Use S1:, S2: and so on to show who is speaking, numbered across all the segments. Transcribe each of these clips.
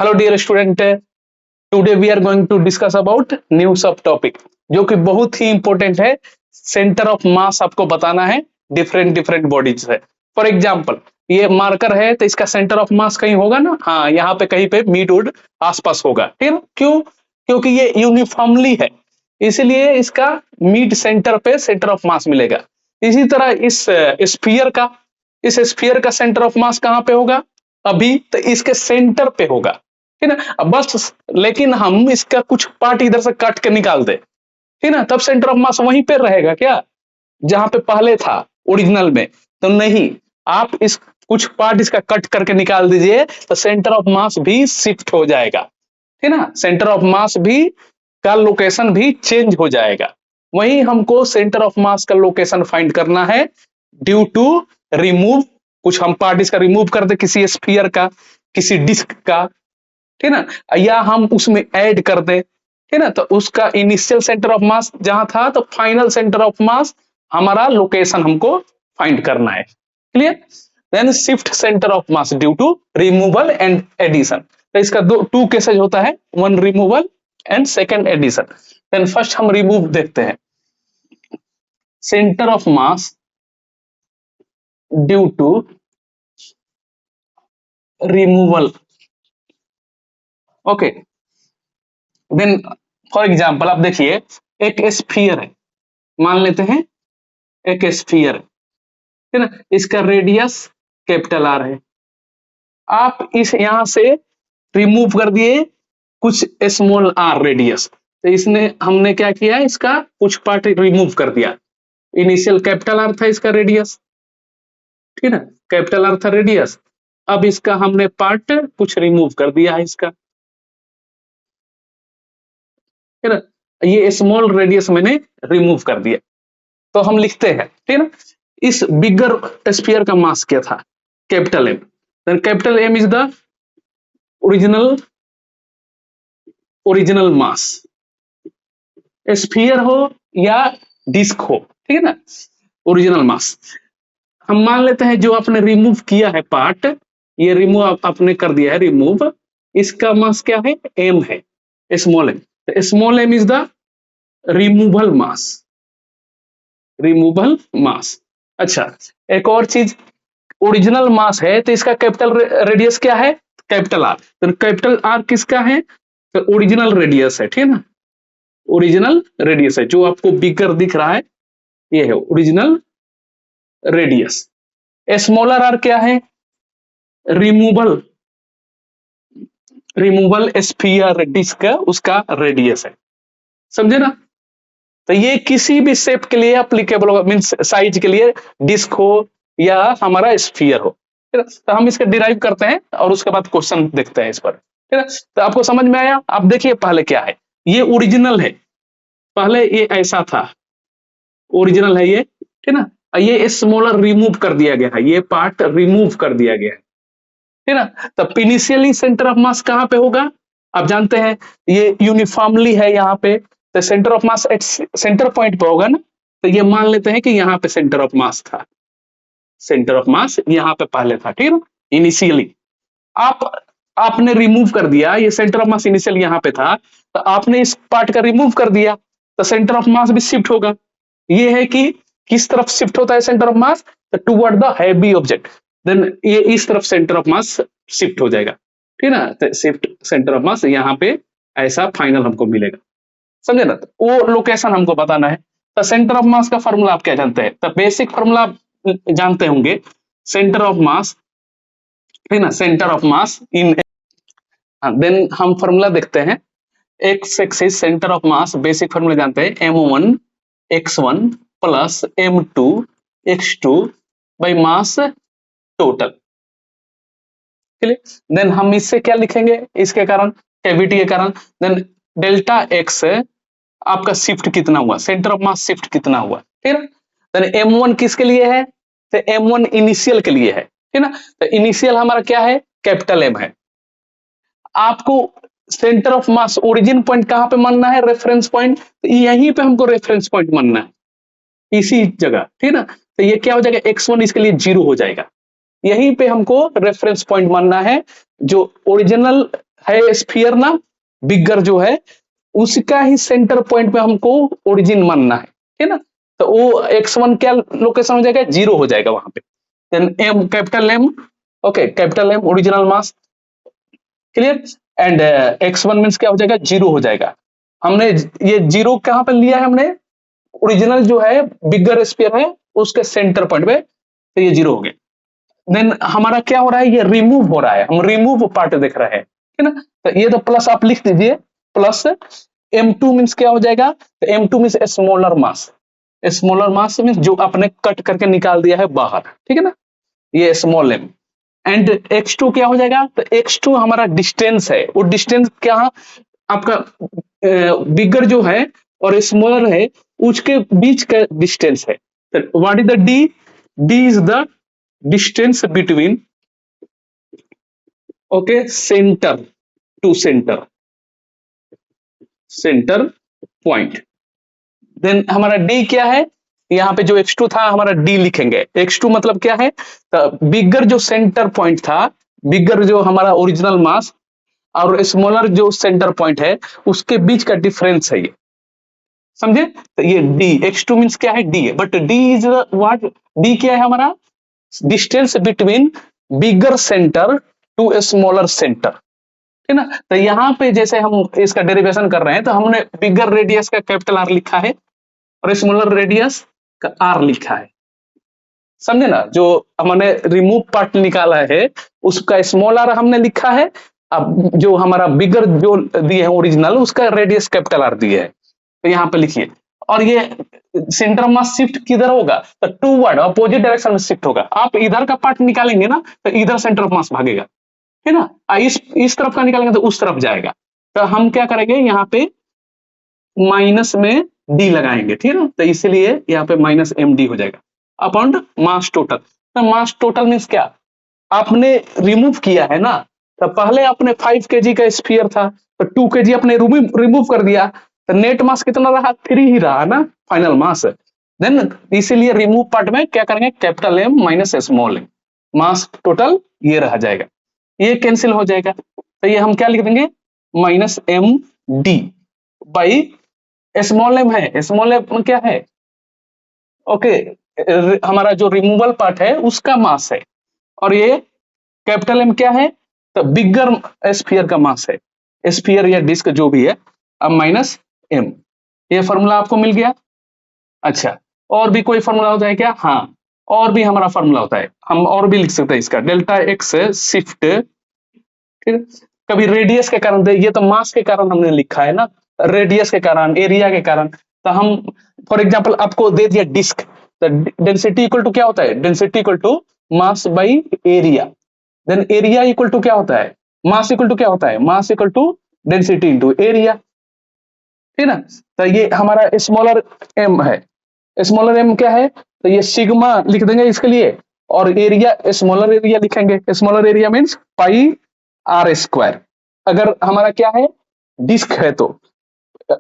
S1: Hello dear student, today we are going to discuss about new sub topic जो कि बहुत ही important है। सेंटर ऑफ मास आपको बताना है डिफरेंट डिफरेंट बॉडीज है। फॉर एग्जांपल ये मार्कर है तो इसका सेंटर ऑफ मास कहीं होगा ना, हाँ यहाँ पे कहीं पे मिड वुड आसपास होगा, ठीक है। क्यों? क्योंकि ये यूनिफॉर्मली है, इसलिए इसका मिड सेंटर पे सेंटर ऑफ मास मिलेगा। इसी तरह इस स्फीयर का सेंटर ऑफ मास कहाँ पे होगा? अभी तो इसके सेंटर पे होगा, ठीक ना। अब बस लेकिन हम इसका कुछ पार्ट इधर से काट के निकाल दे, ठीक ना, तब सेंटर ऑफ मास वहीं पे रहेगा क्या, जहां पे पहले था ओरिजिनल में? तो नहीं, आप इस कुछ पार्ट इसका कट करके निकाल दीजिए तो सेंटर ऑफ मास भी शिफ्ट हो जाएगा, ठीक ना। सेंटर ऑफ मास भी का लोकेशन भी चेंज हो जाएगा। वहीं हमको सेंटर ऑफ मास का लोकेशन फाइंड करना है ड्यू टू रिमूव। कुछ हम पार्ट इसका रिमूव कर दे, किसी स्फीयर का, किसी डिस्क का, ठीक ना, या हम उसमें ऐड कर दे, ठीक ना, तो उसका इनिशियल सेंटर ऑफ मास जहां था तो फाइनल सेंटर ऑफ मास हमारा लोकेशन हमको फाइंड करना है। Clear? Then shift centre of mass due to removal and addition. तो इसका टू केसेज होता है, one removal and second addition. Then first हम रिमूव देखते हैं। Centre of mass due to removal, okay. Then for example आप देखिए, एक स्फीयर है, मान लेते हैं एक स्फीयर है, ठीक ना, इसका रेडियस कैपिटल आर है। आप इस यहां से रिमूव कर दिए कुछ स्मॉल आर रेडियस, तो इसने हमने क्या किया, इसका कुछ पार्ट रिमूव कर दिया। इनिशियल कैपिटल आर था इसका रेडियस, ठीक ना, कैपिटल आर था रेडियस। अब इसका हमने पार्ट कुछ रिमूव कर दिया है इसका, ठीक ना, ये स्मॉल रेडियस मैंने रिमूव कर दिया। तो हम लिखते हैं, ठीक है ना, इस बिगर स्फीयर का मास क्या था? Capital M. Then capital M is the original mass, sphere हो या डिस्क हो, ठीक है ना, ओरिजिनल मास। हम मान लेते हैं जो आपने रिमूव किया है पार्ट, ये रिमूव आपने कर दिया है रिमूव, इसका मास क्या है? एम है, small M. Small M is the removal mass. अच्छा, एक और चीज, ओरिजिनल मास है तो इसका कैपिटल रेडियस क्या है? Capital R. तो कैपिटल आर किसका है? तो ओरिजिनल रेडियस है, ठीक है ना, ओरिजिनल रेडियस है जो आपको बिगर दिख रहा है, ये है ओरिजिनल रेडियस। स्मॉलर आर क्या है? रिमूवल स्फीयर डिस्क उसका रेडियस है, समझे ना। तो ये किसी भी शेप के लिए अप्लीकेबल होगा, मींस साइज के लिए, डिस्क हो या हमारा स्फीयर हो, ठीक है। तो हम इसका डिराइव करते हैं और उसके बाद क्वेश्चन देखते हैं इस पर, ठीक है। तो आपको समझ में आया? आप देखिए पहले क्या है, ये ओरिजिनल है, पहले ये ऐसा था, ओरिजिनल है ये, ठीक ना, ये स्मॉलर रिमूव कर दिया गया है, ये पार्ट रिमूव कर दिया गया है, ठीक ना। तब इनिशियली सेंटर ऑफ मास कहां पे होगा? आप जानते हैं ये यूनिफॉर्मली है यहाँ पे, तो centre of mass at centre point पे होगा ना। तो ये मान लेते हैं कि यहाँ पे सेंटर ऑफ मास था, सेंटर ऑफ मास यहाँ पे पहले था, ठीक है, इनिशियली। आपने रिमूव कर दिया, ये सेंटर ऑफ मास इनिशियल यहाँ पे था, तो आपने इस पार्ट का रिमूव कर दिया, तो सेंटर ऑफ मास भी शिफ्ट होगा। ये है कि किस तरफ शिफ्ट होता है सेंटर ऑफ मास? तो toward the heavy object. Then ये इस तरफ सेंटर ऑफ मास शिफ्ट हो जाएगा, ठीक है ना। तो शिफ्ट सेंटर ऑफ मास यहाँ पे ऐसा फाइनल हमको मिलेगा, समझे ना। तो वो लोकेशन हमको बताना है। तो सेंटर ऑफ मास का फॉर्मूला आप क्या जानते हैं? तो बेसिक फॉर्मूला जानते होंगे, सेंटर ऑफ मास, ठीक ना, centre of mass in. Then हम फॉर्मूला देखते हैं, X axis centre of mass, basic formula जानते हैं, m1 x1 plus m2 x2 by mass total. Then हम इससे क्या लिखेंगे, इसके कारण, कैविटी के कारण, देन डेल्टा एक्स आपका शिफ्ट कितना हुआ, सेंटर ऑफ मास शिफ्ट कितना हुआ, ठीक है। देन m1 किसके लिए है? तो m1 इनिशियल के लिए है, ठीक ना। तो इनिशियल हमारा क्या है? कैपिटल एम है। आपको centre of mass origin point कहां पे मानना है? Reference point. तो यहीं पे हमको रेफरेंस पॉइंट मानना है, इसी जगह, ठीक ना। तो ये क्या हो जाएगा? x1 इसके लिए 0 हो जाएगा। यहीं पे हमको रेफरेंस पॉइंट मानना है, जो ओरिजिनल है स्फीयर ना, बिगर जो है उसका ही सेंटर पॉइंट पे हमको ओरिजिन मानना है, ठीक है ना। तो वो x1 क्या लोकेशन हो जाएगा, 0 हो जाएगा वहां पे। Then M, capital M, okay, capital M original mass, clear. And x1 means क्या हो जाएगा, 0 हो जाएगा। हमने ये 0 कहां पर लिया है हमने, ओरिजिनल जो है बिगर स्फीयर है उसके सेंटर पॉइंट पे, तो ये 0 हो गया। देन हमारा क्या हो रहा है, ये रिमूव हो रहा है, हम रिमूव पार्ट देख रहे हैं, है ना। तो ये तो प्लस आप लिख दीजिए, प्लस m2 मीन्स क्या हो जाएगा, तो m2 मीन्स स्मॉलर मास, स्मॉलर मास मीन्स जो आपने कट करके निकाल दिया है बाहर, ठीक है ना, ये स्मॉल m। एंड x2 क्या हो जाएगा, तो x2 हमारा डिस्टेंस है, वो डिस्टेंस क्या आपका बिगर जो है और स्मॉलर है उसके बीच का डिस्टेंस है। What is the d, d is the distance between, okay, centre to centre, centre point. Then हमारा डी क्या है, यहाँ पे जो x2 था हमारा डी लिखेंगे, x2 मतलब क्या है, तो बिगर जो सेंटर पॉइंट था, बिगर जो हमारा ओरिजिनल मास और स्मॉलर जो सेंटर पॉइंट है उसके बीच का डिफरेंस है ये, समझे। तो ये डी, x2 मीन्स क्या है, डी है, but D is what, D क्या है हमारा, distance between bigger centre to smaller centre, है ना। तो यहाँ पे जैसे हम इसका डेरिवेशन कर रहे हैं तो हमने बिगर रेडियस का कैपिटल आर लिखा है और स्मॉलर रेडियस का आर लिखा है, समझे ना। जो हमने रिमूव पार्ट निकाला है उसका स्मॉल आर हमने लिखा है, अब जो हमारा बिगर जो दिए है ओरिजिनल उसका रेडियस कैपिटल आर दिए है, तो यहाँ पे लिखिए। और ये सेंटर मास शिफ्ट किधर होगा, तो टूवर्ड अपोजिट डायरेक्शन में शिफ्ट होगा। आप इधर का पार्ट निकालेंगे ना तो इधर सेंटर ऑफ मास भागेगा, है ना, इस तरफ का निकालेंगे तो उस तरफ जाएगा। तो हम क्या करेंगे, यहाँ पे माइनस में डी लगाएंगे, ठीक है ना, तो इसीलिए यहाँ पे माइनस एम डी हो जाएगा अपॉन मास टोटल। तो मास टोटल मीन्स क्या, आपने रिमूव किया है ना, तो पहले आपने 5 kg का स्फीयर था तो 2 kg आपने रिमूव कर दिया, तो नेट मास कितना रहा, 3 ही रहा ना फाइनल मास। देन इसीलिए रिमूव पार्ट में क्या करेंगे, capital M minus small M, mass total ये रह जाएगा, ये कैंसिल हो जाएगा। तो ये हम क्या लिख देंगे, minus M D by small M है, स्मॉल एम क्या है, ओके, हमारा जो रिमूवल पार्ट है उसका मास है, और ये कैपिटल एम क्या है, तो बिगर स्फीयर का मास है, स्फीयर या डिस्क जो भी है, अब माइनस एम, ये फॉर्मूला आपको मिल गया। अच्छा, और भी कोई फॉर्मूला होता है क्या, हाँ, और भी हमारा फॉर्मूला होता है, हम और भी लिख सकते हैं इसका, डेल्टा एक्स शिफ्ट, ठीक, कभी रेडियस के कारण, ये तो मास के कारण हमने लिखा है ना, रेडियस के कारण, एरिया के कारण। तो हम फॉर एग्जांपल आपको दे दिया डिस्क, तो डेंसिटी इक्वल टू क्या होता है, density equal to mass by area, then area equal to क्या होता है, मास इक्वल टू क्या होता है, mass equal to density into area, ठीक है ना। तो ये हमारा स्मॉलर एम है, स्मॉलर एम क्या है, तो ये सिग्मा लिख देंगे इसके लिए, और एरिया स्मॉलर एरिया लिखेंगे, smaller area means pi R square. अगर हमारा क्या है, डिस्क है तो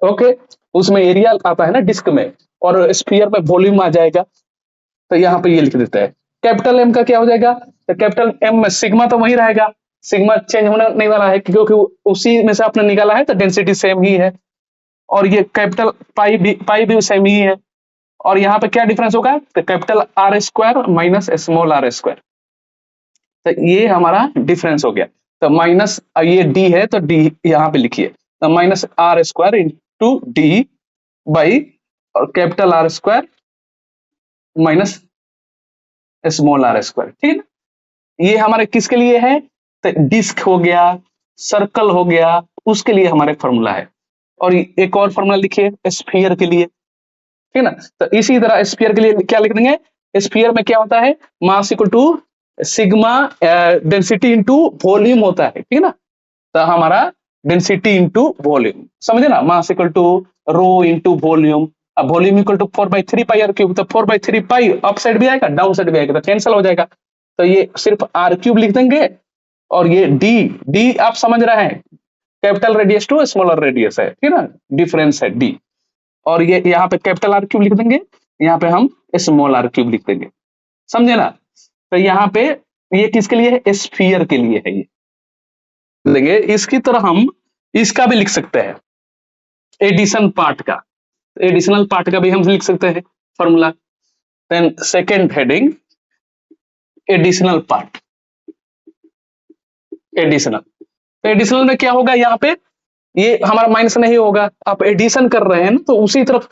S1: ओके, उसमें एरिया आता है ना डिस्क में, और स्फीयर में वॉल्यूम आ जाएगा, तो यहाँ पे ये लिख देता है। कैपिटल एम का क्या हो जाएगा, तो कैपिटल एम में सिग्मा तो वही रहेगा, सिग्मा चेंज होने नहीं वाला है क्योंकि उसी में से आपने निकाला है, तो डेंसिटी सेम ही है, और ये कैपिटल पाई भी सेम ही है, और यहाँ पे क्या डिफरेंस होगा, तो capital R square minus small R square, तो ये हमारा डिफरेंस हो गया। तो माइनस ये डी है तो डी यहाँ पे लिखिए, तो minus R square into D by और capital R square minus small R square, ठीक है ना। ये हमारे किसके लिए है, तो डिस्क हो गया, सर्कल हो गया, उसके लिए हमारे फॉर्मूला है। और एक और फॉर्मूला लिखिए स्फीयर के लिए, ठीक है ना। तो इसी तरह स्फीयर के लिए क्या लिख देंगे, स्फीयर में क्या होता है, mass equal to sigma density into volume होता है, ठीक है ना। तो हमारा डेंसिटी इंटू वॉल्यूम, समझे ना, mass equal to rho into volume, अब volume equal to 4/3 pi R cube, तो 4/3 पाई अप साइड भी आएगा डाउन साइड भी आएगा, तो कैंसिल हो जाएगा, तो ये सिर्फ आर क्यूब लिख देंगे, और ये डी, डी आप समझ रहे हैं, capital radius to smaller radius है, ठीक है ना, डिफरेंस है डी, और ये यहाँ पे कैपिटल आर क्यूब लिख देंगे, यहाँ पे हम स्मॉल आर क्यूब लिख देंगे, समझे ना। तो यहाँ पे ये किसके लिए है, स्फीयर के लिए है ये। देंगे, इसकी तरह हम इसका भी लिख सकते हैं, एडिशन पार्ट का, एडिशनल पार्ट का भी हम लिख सकते हैं formula. Then second heading additional part, additional. तो एडिशनल में क्या होगा, यहाँ पे ये हमारा माइनस नहीं होगा, आप एडिशन कर रहे हैं ना, तो उसी तरफ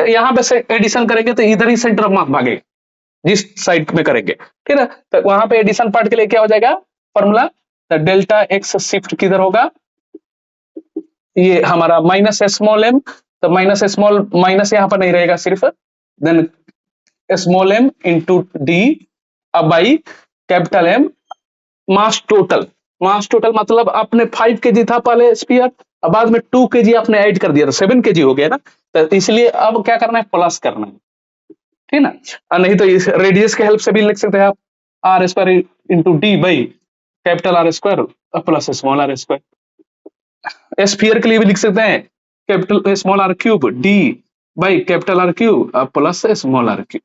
S1: यहाँ पे से एडिशन करेंगे तो इधर ही सेंटर ऑफ मास भागेगा, जिस साइड में करेंगे, ठीक है। तो वहां पे एडिशन पार्ट के लिए क्या हो जाएगा फॉर्मूला, डेल्टा एक्स शिफ्ट किधर होगा, ये हमारा माइनस स्मॉल एम, तो माइनस स्मॉल माइनस यहाँ पर नहीं रहेगा सिर्फ, then small M into D अब by capital M mass total. Mass total मतलब आपने 5 केजी था पहले स्पीयर, अब बाद में 2 केजी आपने ऐड कर दिया, तो 7 केजी हो गया ना, तो इसलिए अब क्या करना है, प्लस करना है, ठीक ना। और नहीं तो इस रेडियस के हेल्प से भी लिख सकते हैं आप, R square into D by capital R square plus small R square. Sphere के लिए भी लिख सकते हैं, capital small R cube D by capital R cube plus small R cube,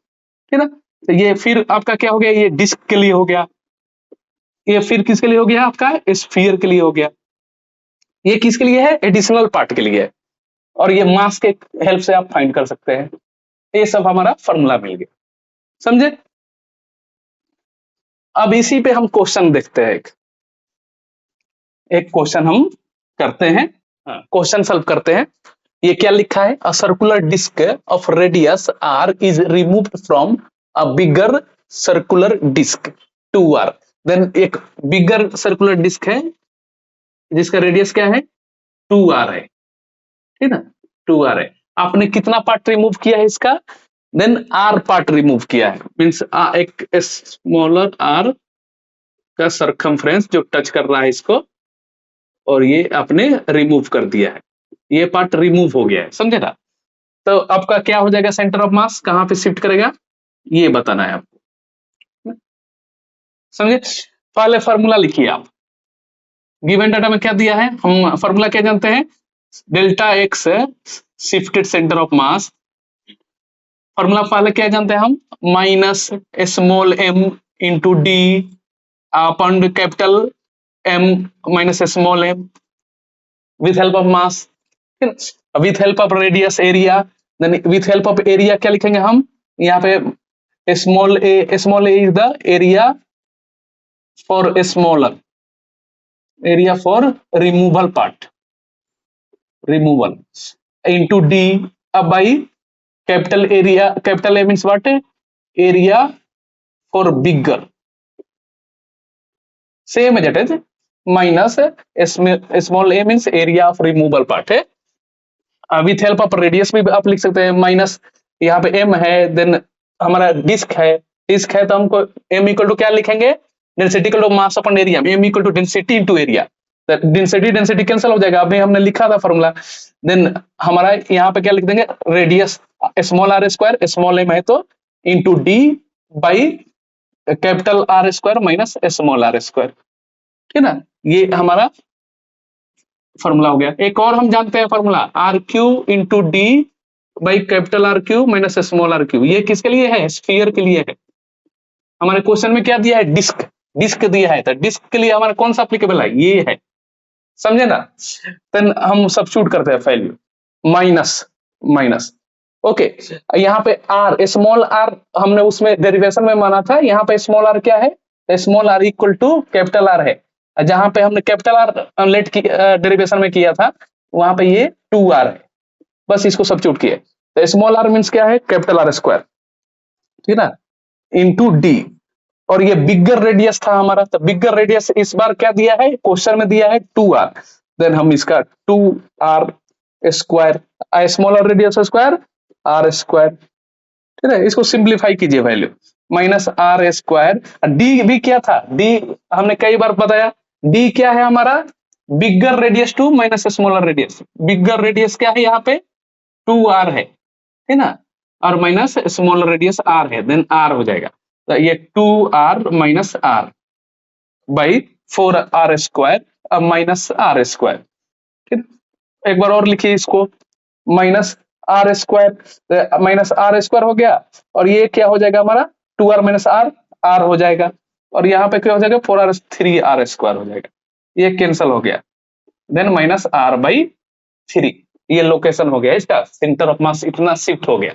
S1: ठीक ना। तो ये फिर आपका क्या हो गया, ये डिस्क के लिए हो गया, ये फिर किसके लिए हो गया आपका, स्फीयर के लिए हो गया, ये किसके लिए है, एडिशनल पार्ट के लिए है, और ये मास के हेल्प से आप फाइंड कर सकते हैं। ये सब हमारा फॉर्मूला मिल गया, समझे। अब इसी पे हम क्वेश्चन देखते हैं, एक क्वेश्चन हम करते हैं, क्वेश्चन सॉल्व करते हैं। ये क्या लिखा है, a circular disc of radius R is removed from a bigger circular disc 2r। Then एक बिगर सर्कुलर डिस्क है जिसका रेडियस क्या है 2r है, ठीक है 2r है। आपने कितना पार्ट रिमूव किया है इसका, देन r पार्ट रिमूव किया है, मींस एक स्मॉलर r का सरकमफ्रेंस जो टच कर रहा है इसको, और ये आपने रिमूव कर दिया है, ये पार्ट रिमूव हो गया है, समझे ना। तो आपका क्या हो जाएगा, सेंटर ऑफ मास कहां पे शिफ्ट करेगा, ये बताना है आपको, समझे। पहले फॉर्मूला लिखिए आप, गिवन डाटा में क्या दिया है, हम फॉर्मूला क्या जानते हैं, delta X shifted centre of mass. Formula पहले क्या जानते हैं हम, minus small M into D upon capital M minus small M with help of mass, with help of radius area, then with help of area क्या लिखेंगे हम, यहाँ पे small A is the area for smaller, area for removal part, removal into D अब by capital area, capital A means what, area for bigger, same as it is, minus small A means area of removal part है, with help of radius भी आप लिख सकते हैं, minus यहाँ पे M है, देन हमारा डिस्क है, डिस्क है तो हमको एम इक्वल टू क्या लिखेंगे, density equal to mass upon area, M equal to density into area, density density cancel हो जाएगा, अभी हमने लिखा था फॉर्मूला। देन हमारा यहाँ पे क्या लिख देंगे, radius small R square, small M है तो into D by capital R square minus small R square, ठीक है ना। ये हमारा फॉर्मूला हो गया। एक और हम जानते हैं formula, R cube into D by capital R cube minus small R cube, ये किसके लिए है, स्फीयर के लिए है। हमारे क्वेश्चन में क्या दिया है, डिस्क, डिस्क दिया है, तो डिस्क के लिए हमारा कौन सा एप्लीकेबल है, ये है, समझे ना। देन हम सब्स्टिट्यूट करते हैं वैल्यू, माइनस माइनस, ओके। यहाँ पे आर स्मॉल आर हमने उसमें डेरिवेशन में माना था, यहाँ पे स्मॉल आर क्या है, small R equal to capital R है, जहां पे हमने कैपिटल आर लेट की डेरिवेशन में किया था वहां पे ये 2r है, बस इसको सब्स्टिट्यूट किए, तो स्मॉल आर मींस क्या है, कैपिटल आर स्क्वायर, ठीक है ना, इनटू डी, और ये बिगर रेडियस था हमारा, तो बिगर रेडियस इस बार क्या दिया है, क्वेश्चन में दिया है 2r, देन हम इसका 2r square smaller radius square R square, ठीक है, इसको सिंप्लीफाई कीजिए value, minus R square, D भी क्या था, डी हमने कई बार बताया, डी क्या है हमारा, bigger radius to minus smaller radius, bigger radius क्या है यहाँ पे 2r है ना, और माइनस स्मॉलर रेडियस r है, देन r हो जाएगा, तो ये 2r minus r by 4r square minus r square, ठीक। एक बार और लिखिए इसको, minus R square minus R square हो गया, और ये क्या हो जाएगा हमारा 2r माइनस r, r हो जाएगा, और यहाँ पे क्या हो जाएगा 4r 3r स्क्वायर हो जाएगा, ये कैंसल हो गया, देन माइनस r/3, ये लोकेशन हो गया इसका, सेंटर ऑफ मास इतना शिफ्ट हो गया।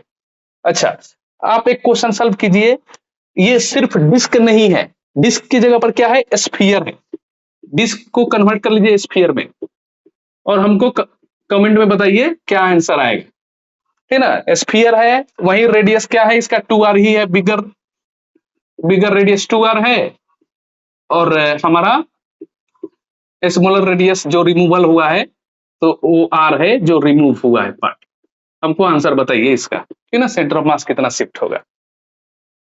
S1: अच्छा, आप एक क्वेश्चन सॉल्व कीजिए, ये सिर्फ डिस्क नहीं है, डिस्क की जगह पर क्या है, स्फीयर है। डिस्क को कन्वर्ट कर लीजिए स्फीयर में, और हमको कमेंट में बताइए क्या आंसर आएगा, है ना। स्फीयर है, वही रेडियस क्या है इसका, 2r ही है, बिगर रेडियस 2r है, और हमारा स्मॉलर रेडियस जो रिमूवल हुआ है तो वो r है जो रिमूव हुआ है पार्ट। हमको आंसर बताइए इसका, है ना, सेंटर ऑफ मास कितना शिफ्ट होगा।